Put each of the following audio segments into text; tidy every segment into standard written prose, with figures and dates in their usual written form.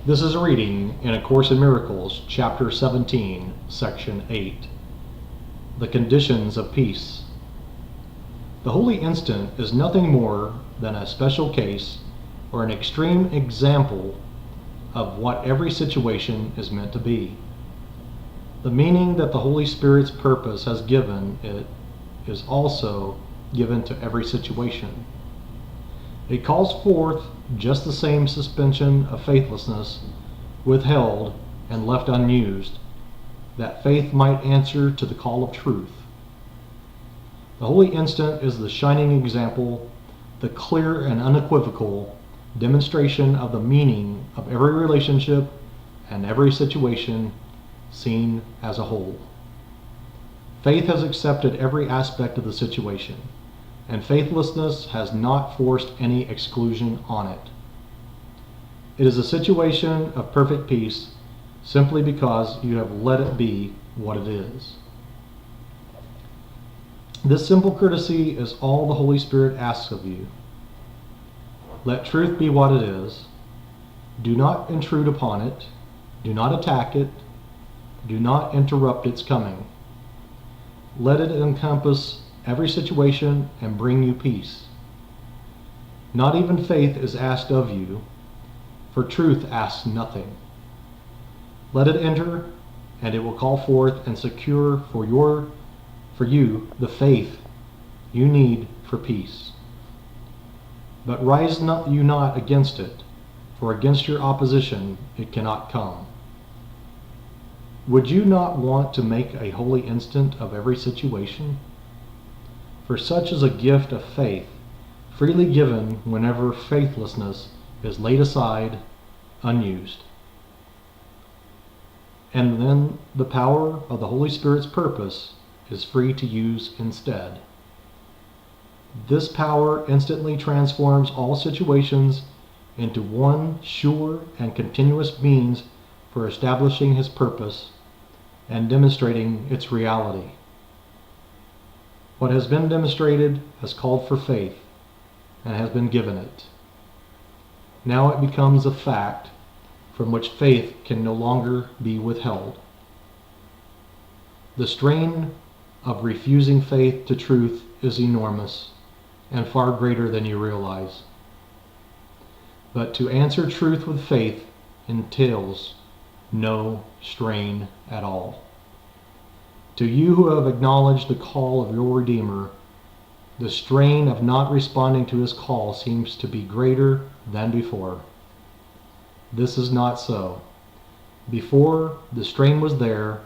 This is a reading in A Course in Miracles, Chapter 17, Section 8. The Conditions of Peace. The holy instant is nothing more than a special case or an extreme example of what every situation is meant to be. The meaning that the Holy Spirit's purpose has given it is also given to every situation. It calls forth just the same suspension of faithlessness withheld and left unused, that faith might answer to the call of truth. The holy instant is the shining example, the clear and unequivocal demonstration of the meaning of every relationship and every situation seen as a whole. Faith has accepted every aspect of the situation, and faithlessness has not forced any exclusion on it. It is a situation of perfect peace simply because you have let it be what it is. This simple courtesy is all the Holy Spirit asks of you. Let truth be what it is. Do not intrude upon it. Do not attack it. Do not interrupt its coming. Let it encompass every situation and bring you peace. Not even faith is asked of you, for truth asks nothing. Let it enter, and it will call forth and secure for you the faith you need for peace. But rise not you not against it, for against your opposition it cannot come. Would you not want to make a holy instant of every situation? For such is a gift of faith, freely given whenever faithlessness is laid aside, unused. And then the power of the Holy Spirit's purpose is free to use instead. This power instantly transforms all situations into one sure and continuous means for establishing His purpose and demonstrating its reality. What has been demonstrated has called for faith and has been given it. Now it becomes a fact from which faith can no longer be withheld. The strain of refusing faith to truth is enormous and far greater than you realize. But to answer truth with faith entails no strain at all. To you who have acknowledged the call of your Redeemer, the strain of not responding to His call seems to be greater than before. This is not so. Before, the strain was there,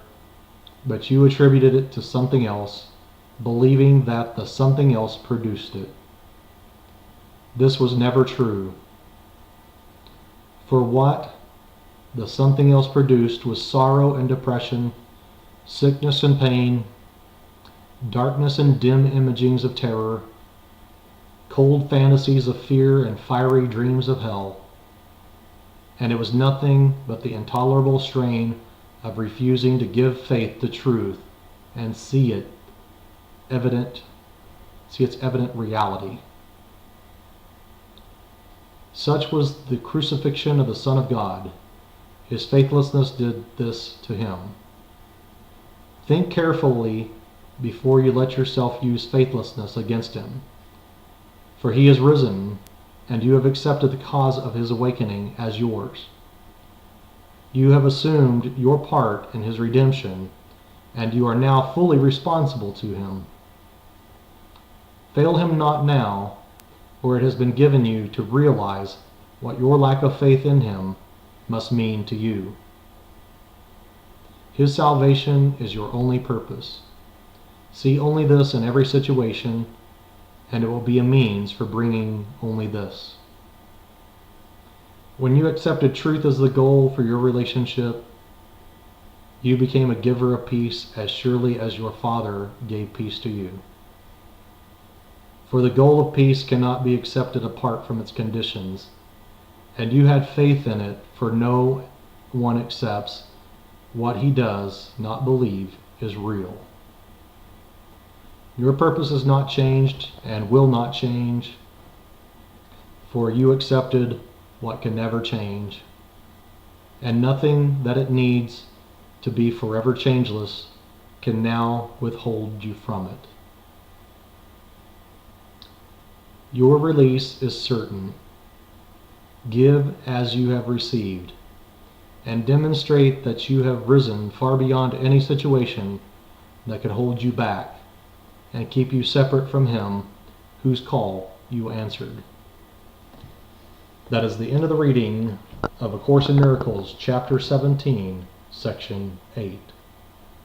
but you attributed it to something else, believing that the something else produced it. This was never true. For what the something else produced was sorrow and depression, sickness and pain, darkness and dim imagings of terror, cold fantasies of fear and fiery dreams of hell. And it was nothing but the intolerable strain of refusing to give faith to truth and see its evident reality. Such was the crucifixion of the Son of God. His faithlessness did this to Him. Think carefully before you let yourself use faithlessness against Him. For He is risen, and you have accepted the cause of His awakening as yours. You have assumed your part in His redemption, and you are now fully responsible to Him. Fail Him not now, for it has been given you to realize what your lack of faith in Him must mean to you. His salvation is your only purpose. See only this in every situation, and it will be a means for bringing only this. When you accepted truth as the goal for your relationship, you became a giver of peace as surely as your Father gave peace to you. For the goal of peace cannot be accepted apart from its conditions, and you had faith in it, for no one accepts what he does not believe is real. Your purpose is not changed and will not change, for you accepted what can never change, and nothing that it needs to be forever changeless can now withhold you from it. Your release is certain. Give as you have received, and demonstrate that you have risen far beyond any situation that could hold you back and keep you separate from Him whose call you answered. That is the end of the reading of A Course in Miracles, Chapter 17, Section 8.